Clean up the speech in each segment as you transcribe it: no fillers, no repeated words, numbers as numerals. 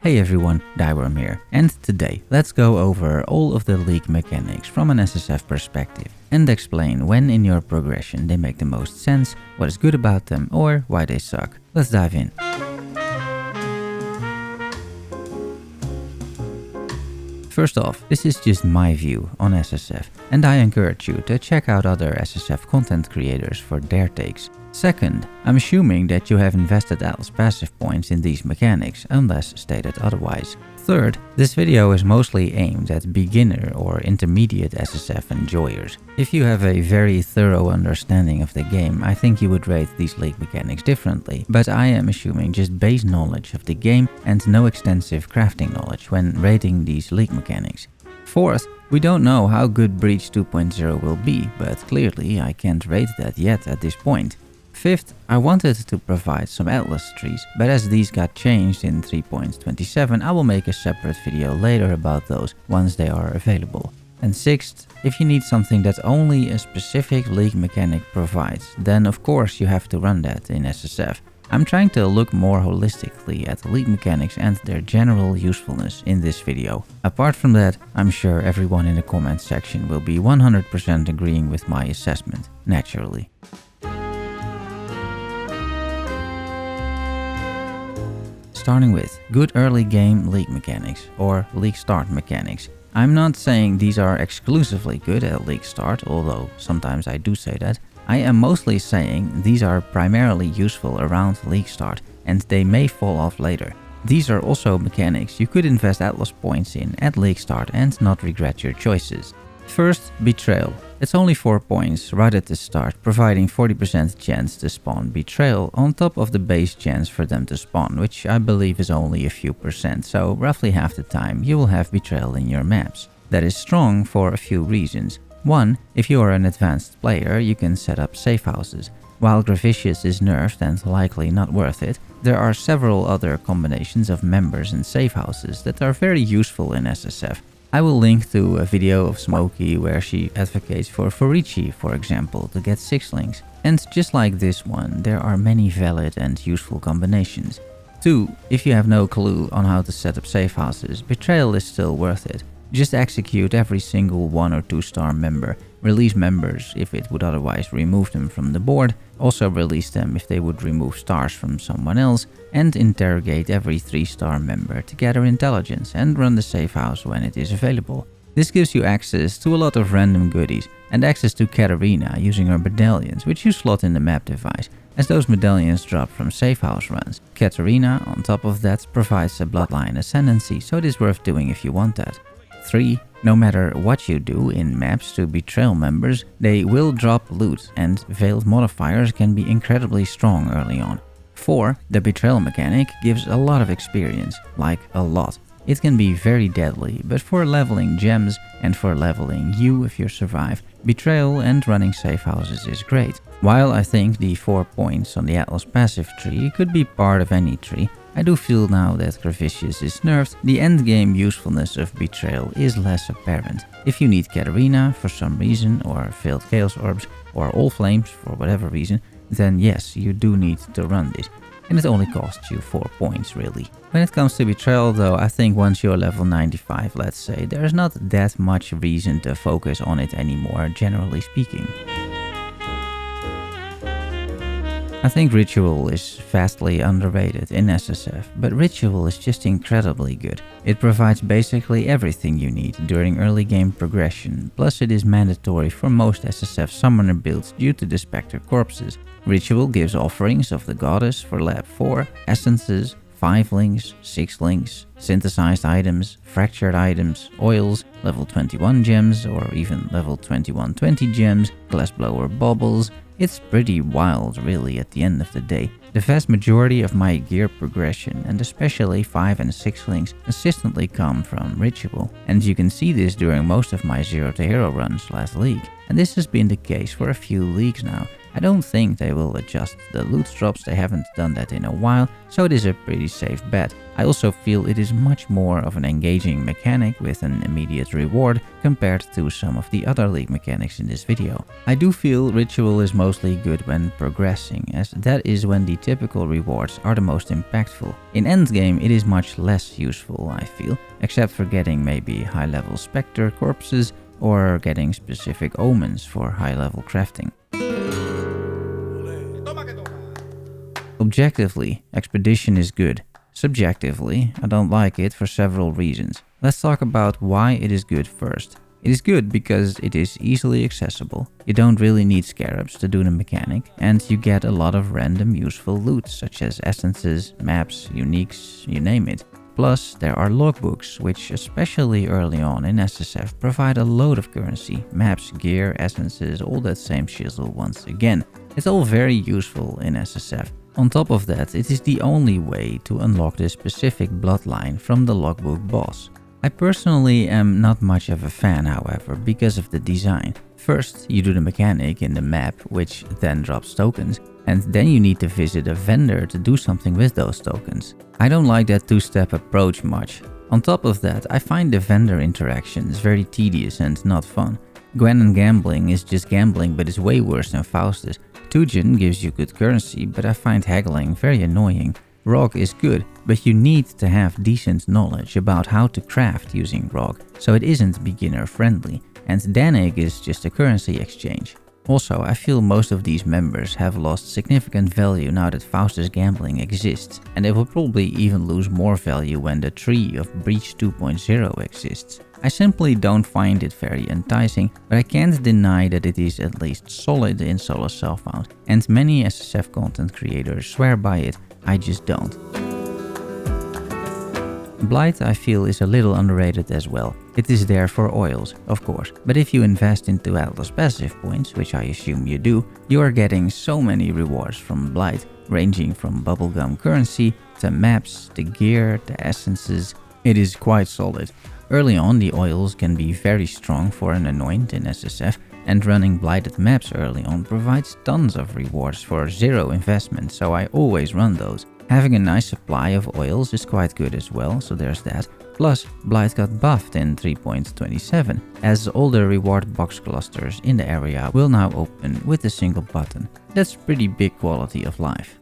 Hey everyone, Thyworm here, and today let's go over all of the league mechanics from an SSF perspective and explain when in your progression they make the most sense, what is good about them or why they suck. Let's dive in. First off, this is just my view on SSF, and I encourage you to check out other SSF content creators for their takes. Second, I'm assuming that you have invested Atlas passive points in these mechanics, unless stated otherwise. Third, this video is mostly aimed at beginner or intermediate SSF enjoyers. If you have a very thorough understanding of the game, I think you would rate these league mechanics differently, but I am assuming just base knowledge of the game and no extensive crafting knowledge when rating these league mechanics. Fourth, we don't know how good Breach 2.0 will be, but clearly I can't rate that yet at this point. Fifth, I wanted to provide some Atlas trees, but as these got changed in 3.27, I will make a separate video later about those once they are available. And sixth, if you need something that only a specific league mechanic provides, then of course you have to run that in SSF. I'm trying to look more holistically at league mechanics and their general usefulness in this video. Apart from that, I'm sure everyone in the comments section will be 100% agreeing with my assessment, naturally. Starting with good early game league mechanics or league start mechanics. I'm not saying these are exclusively good at league start, although sometimes I do say that. I am mostly saying these are primarily useful around league start and they may fall off later. These are also mechanics you could invest Atlas points in at league start and not regret your choices. First, Betrayal. It's only 4 points right at the start, providing 40% chance to spawn Betrayal on top of the base chance for them to spawn, which I believe is only a few percent, so roughly half the time you will have Betrayal in your maps. That is strong for a few reasons. One, if you are an advanced player, you can set up safe houses. While Gravicious is nerfed and likely not worth it, there are several other combinations of members and safe houses that are very useful in SSF. I will link to a video of Smokey where she advocates for Forici, for example, to get 6 links. And just like this one, there are many valid and useful combinations. 2. If you have no clue on how to set up safe houses, Betrayal is still worth it. Just execute every single 1 or 2 star member, release members if it would otherwise remove them from the board, also release them if they would remove stars from someone else, and interrogate every 3-star member to gather intelligence and run the safe house when it is available. This gives you access to a lot of random goodies and access to Katarina using her medallions, which you slot in the map device, as those medallions drop from safe house runs. Katarina, on top of that, provides a bloodline ascendancy, so it is worth doing if you want that. 3. No matter what you do in maps to Betrayal members, they will drop loot, and veiled modifiers can be incredibly strong early on. 4. The Betrayal mechanic gives a lot of experience, like a lot. It can be very deadly, but for leveling gems and for leveling you if you survive, Betrayal and running safe houses is great. While I think the 4 points on the Atlas passive tree could be part of any tree, I do feel now that Gravicious is nerfed, the endgame usefulness of Betrayal is less apparent. If you need Katarina for some reason, or failed Chaos Orbs, or All Flames for whatever reason, then yes, you do need to run this. And it only costs you 4 points really. When it comes to Betrayal though, I think once you're level 95, let's say, there is not that much reason to focus on it anymore, generally speaking. I think Ritual is vastly underrated in SSF, but Ritual is just incredibly good. It provides basically everything you need during early game progression, plus it is mandatory for most SSF summoner builds due to the Spectre corpses. Ritual gives offerings of the goddess for lab 4, essences, 5 links, 6 links, synthesized items, fractured items, oils, level 21 gems or even level 2120 gems, glassblower baubles. It's pretty wild really at the end of the day. The vast majority of my gear progression, and especially 5 and 6 links, consistently come from Ritual, and you can see this during most of my 0 to hero runs last league. And this has been the case for a few leagues now. I don't think they will adjust the loot drops, they haven't done that in a while, so it is a pretty safe bet. I also feel it is much more of an engaging mechanic with an immediate reward compared to some of the other League mechanics in this video. I do feel Ritual is mostly good when progressing, as that is when the typical rewards are the most impactful. In endgame it is much less useful, I feel, except for getting maybe high level Spectre corpses or getting specific omens for high level crafting. Objectively, Expedition is good. Subjectively, I don't like it for several reasons. Let's talk about why it is good first. It is good because it is easily accessible. You don't really need scarabs to do the mechanic, and you get a lot of random useful loot such as essences, maps, uniques, you name it. Plus, there are logbooks, which especially early on in SSF provide a load of currency, maps, gear, essences, all that same shizzle once again. It's all very useful in SSF. On top of that, it is the only way to unlock this specific bloodline from the logbook boss. I personally am not much of a fan, however, because of the design. First, you do the mechanic in the map, which then drops tokens, and then you need to visit a vendor to do something with those tokens. I don't like that two-step approach much. On top of that, I find the vendor interactions very tedious and not fun. Gwennen gambling is just gambling, but it's way worse than Faustus. Tujin gives you good currency, but I find haggling very annoying. Rog is good, but you need to have decent knowledge about how to craft using Rog, so it isn't beginner friendly, and Danig is just a currency exchange. Also, I feel most of these members have lost significant value now that Faustus gambling exists, and they will probably even lose more value when the tree of Breach 2.0 exists. I simply don't find it very enticing, but I can't deny that it is at least solid in solo self-found, and many SSF content creators swear by it, I just don't. Blight, I feel, is a little underrated as well. It is there for oils, of course, but if you invest into Atlas passive points, which I assume you do, you are getting so many rewards from Blight, ranging from bubblegum currency, to maps, to gear, to essences. It is quite solid. Early on, the oils can be very strong for an anoint in SSF, and running blighted maps early on provides tons of rewards for zero investment, so I always run those. Having a nice supply of oils is quite good as well, so there's that. Plus, Blight got buffed in 3.27, as all the reward box clusters in the area will now open with a single button. That's pretty big quality of life.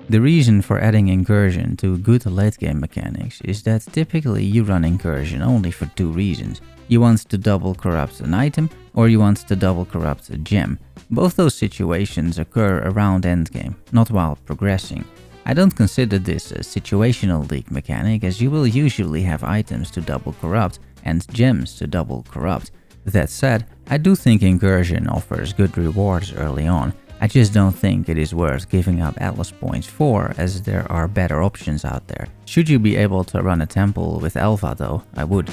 The reason for adding Incursion to good late game mechanics is that typically you run Incursion only for two reasons. You want to double corrupt an item, or you want to double corrupt a gem. Both those situations occur around endgame, not while progressing. I don't consider this a situational league mechanic, as you will usually have items to double corrupt and gems to double corrupt. That said, I do think Incursion offers good rewards early on. I just don't think it is worth giving up Atlas points for, as there are better options out there. Should you be able to run a temple with Alpha though, I would.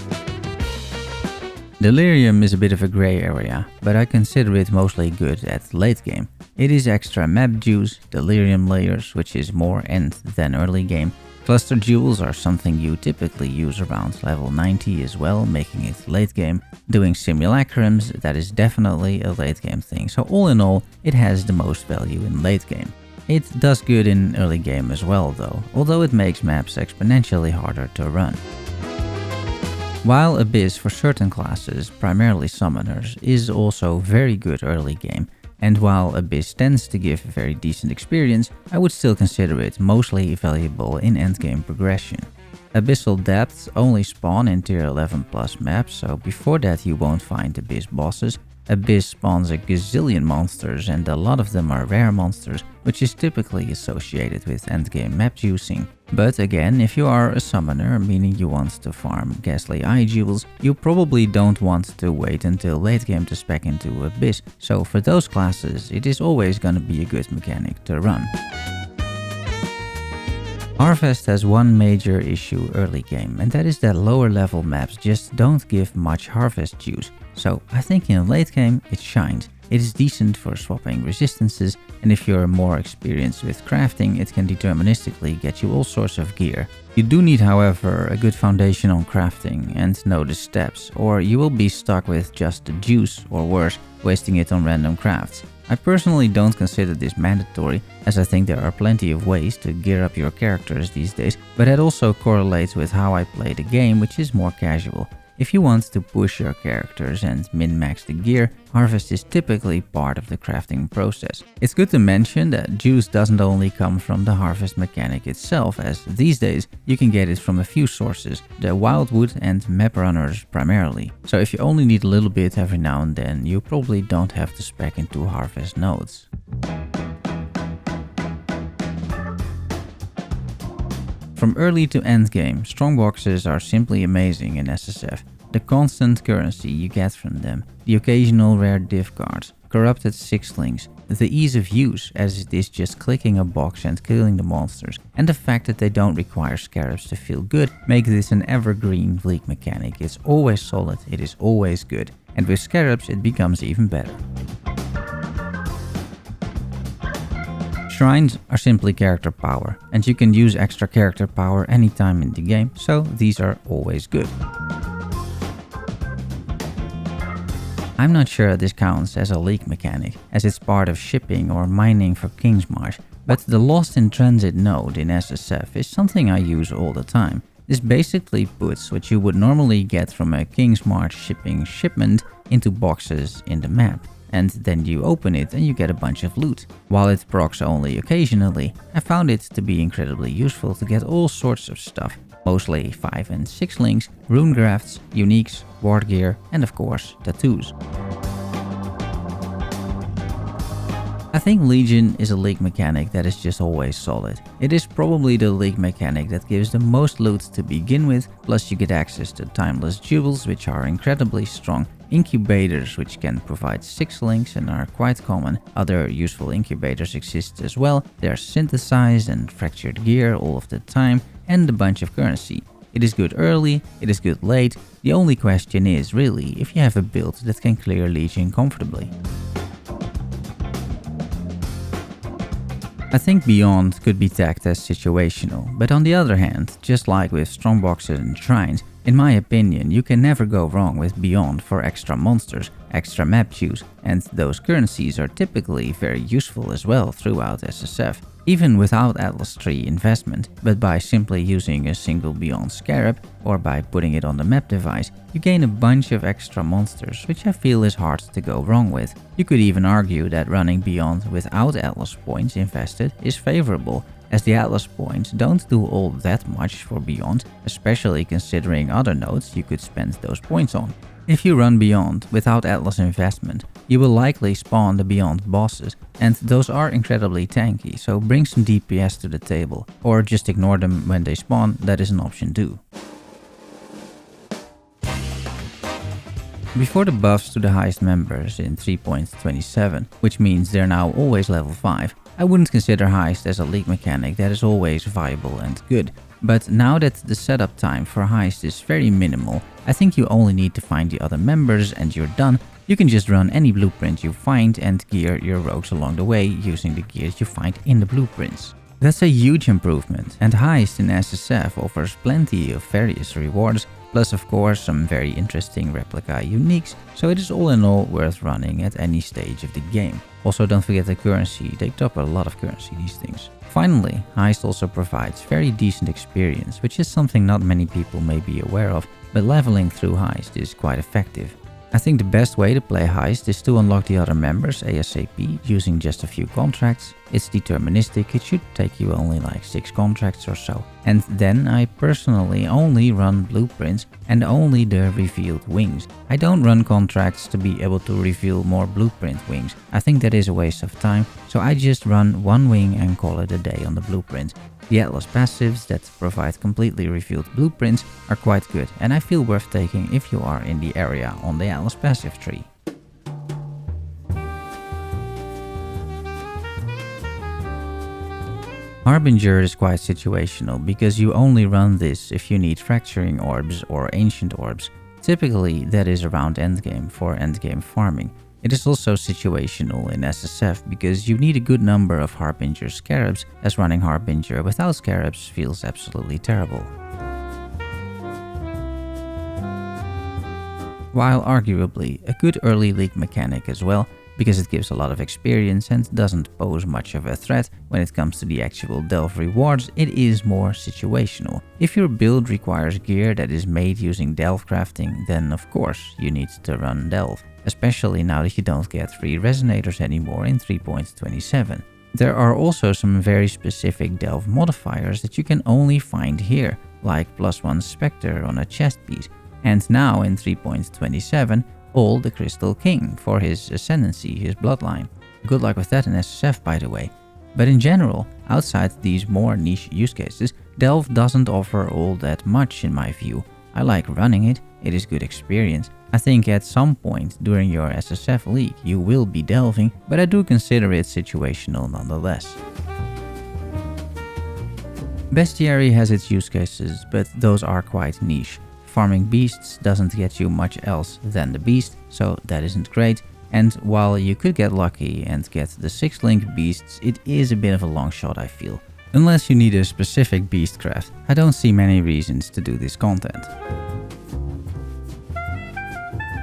Delirium is a bit of a grey area, but I consider it mostly good at late game. It is extra map juice, delirium layers, which is more end than early game. Cluster jewels are something you typically use around level 90 as well, making it late game. Doing simulacrums, that is definitely a late game thing, so all in all, it has the most value in late game. It does good in early game as well though, although it makes maps exponentially harder to run. While Abyss for certain classes, primarily summoners, is also very good early game, and while Abyss tends to give a very decent experience, I would still consider it mostly valuable in endgame progression. Abyssal depths only spawn in tier 11 plus maps, so before that you won't find Abyss bosses. Abyss spawns a gazillion monsters, and a lot of them are rare monsters, which is typically associated with endgame map juicing. But again, if you are a summoner, meaning you want to farm ghastly eye jewels, you probably don't want to wait until late game to spec into Abyss, so for those classes it is always gonna be a good mechanic to run. Harvest has one major issue early game, and that is that lower level maps just don't give much harvest juice, so I think in late game it shines. It is decent for swapping resistances, and if you're more experienced with crafting, it can deterministically get you all sorts of gear. You do need, however, a good foundation on crafting and know the steps, or you will be stuck with just the juice, or worse, wasting it on random crafts. I personally don't consider this mandatory, as I think there are plenty of ways to gear up your characters these days, but it also correlates with how I play the game, which is more casual. If you want to push your characters and min-max the gear, harvest is typically part of the crafting process. It's good to mention that juice doesn't only come from the harvest mechanic itself, as these days you can get it from a few sources, the wildwood and map runners primarily. So if you only need a little bit every now and then, you probably don't have to spec into harvest nodes. From early to end game, Strongboxes are simply amazing in SSF. The constant currency you get from them, the occasional rare div cards, corrupted sixlings, the ease of use as it is just clicking a box and killing the monsters, and the fact that they don't require scarabs to feel good make this an evergreen League mechanic. It's always solid, it is always good, and with scarabs it becomes even better. Shrines are simply character power, and you can use extra character power anytime in the game, so these are always good. I'm not sure this counts as a League mechanic, as it's part of shipping or mining for Kingsmarsh, but the Lost in Transit node in SSF is something I use all the time. This basically puts what you would normally get from a Kingsmarsh shipping shipment into boxes in the map. And then you open it and you get a bunch of loot. While it procs only occasionally, I found it to be incredibly useful to get all sorts of stuff, mostly 5 and 6 links, rune grafts, uniques, ward gear, and of course tattoos. I think Legion is a League mechanic that is just always solid. It is probably the League mechanic that gives the most loot to begin with, plus you get access to timeless jewels which are incredibly strong, incubators which can provide 6 links and are quite common. Other useful incubators exist as well. They are synthesized and fractured gear all of the time, and a bunch of currency. It is good early, it is good late. The only question is really if you have a build that can clear Legion comfortably. I think Beyond could be tagged as situational, but on the other hand, just like with Strongboxes and Shrines, in my opinion you can never go wrong with Beyond for extra monsters, extra map juice, and those currencies are typically very useful as well throughout SSF. Even without Atlas Tree investment, but by simply using a single Beyond Scarab or by putting it on the map device, you gain a bunch of extra monsters, which I feel is hard to go wrong with. You could even argue that running Beyond without Atlas points invested is favorable, as the Atlas points don't do all that much for Beyond, especially considering other nodes you could spend those points on. If you run Beyond without Atlas investment, you will likely spawn the Beyond bosses, and those are incredibly tanky, so bring some DPS to the table, or just ignore them when they spawn, that is an option too. Before the buffs to the Heist members in 3.27, which means they're now always level 5, I wouldn't consider Heist as a League mechanic that is always viable and good. But now that the setup time for Heist is very minimal, I think you only need to find the other members and you're done. You can just run any blueprint you find and gear your rogues along the way using the gears you find in the blueprints. That's a huge improvement, and Heist in SSF offers plenty of various rewards, plus of course some very interesting replica uniques, so it is all in all worth running at any stage of the game. Also don't forget the currency, they top a lot of currency these things. Finally, Heist also provides very decent experience, which is something not many people may be aware of, but leveling through Heist is quite effective. I think the best way to play Heist is to unlock the other members ASAP using just a few contracts. It's deterministic, it should take you only like 6 contracts or so. And then I personally only run blueprints and only the revealed wings. I don't run contracts to be able to reveal more blueprint wings. I think that is a waste of time, so I just run one wing and call it a day on the blueprint. The Atlas passives that provide completely revealed blueprints are quite good, and I feel worth taking if you are in the area on the Atlas passive tree. Harbinger is quite situational because you only run this if you need fracturing orbs or ancient orbs. Typically that is around endgame for endgame farming. It is also situational in SSF because you need a good number of Harbinger scarabs, as running Harbinger without scarabs feels absolutely terrible. While arguably a good early league mechanic as well, because it gives a lot of experience and doesn't pose much of a threat when it comes to the actual delve rewards, it is more situational. If your build requires gear that is made using delve crafting, then of course you need to run delve, especially now that you don't get free resonators anymore in 3.27. There are also some very specific delve modifiers that you can only find here, like +1 Spectre on a chest piece, and now in 3.27, All the Crystal King for his ascendancy, his bloodline. Good luck with that in SSF, by the way. But in general, outside these more niche use cases, delve doesn't offer all that much in my view. I like running it, it is good experience. I think at some point during your SSF league you will be delving, but I do consider it situational nonetheless. Bestiary has its use cases, but those are quite niche. Farming beasts doesn't get you much else than the beast, so that isn't great. And while you could get lucky and get the 6-link beasts, it is a bit of a long shot, I feel. Unless you need a specific beast craft, I don't see many reasons to do this content.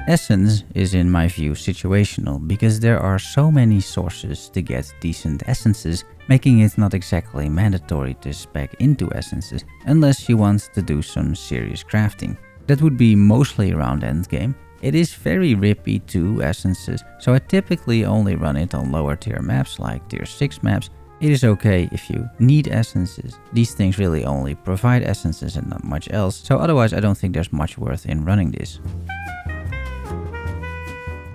Essence is in my view situational because there are so many sources to get decent essences, making it not exactly mandatory to spec into essences unless you want to do some serious crafting. That would be mostly around endgame. It is very rippy too, essences, so I typically only run it on lower tier maps like tier 6 maps. It is okay if you need essences. These things really only provide essences and not much else, so otherwise I don't think there's much worth in running this.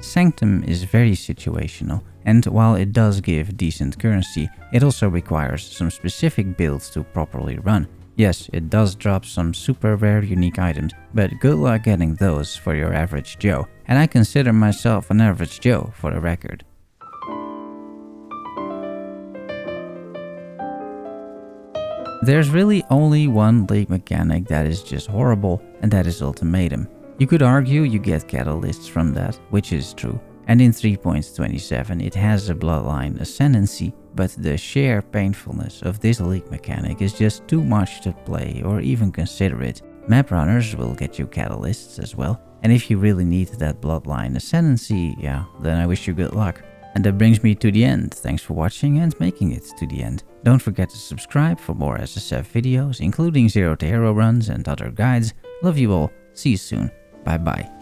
Sanctum is very situational, and while it does give decent currency, it also requires some specific builds to properly run. Yes, it does drop some super rare unique items, but good luck getting those for your average Joe, and I consider myself an average Joe for the record. There's really only one league mechanic that is just horrible, and that is Ultimatum. You could argue you get catalysts from that, which is true, and in 3.27 it has a bloodline ascendancy, but the sheer painfulness of this league mechanic is just too much to play or even consider it. Map runners will get you catalysts as well, and if you really need that bloodline ascendancy, yeah, then I wish you good luck. And that brings me to the end. Thanks for watching and making it to the end. Don't forget to subscribe for more SSF videos, including 0 to hero runs and other guides. Love you all. See you soon. Bye bye.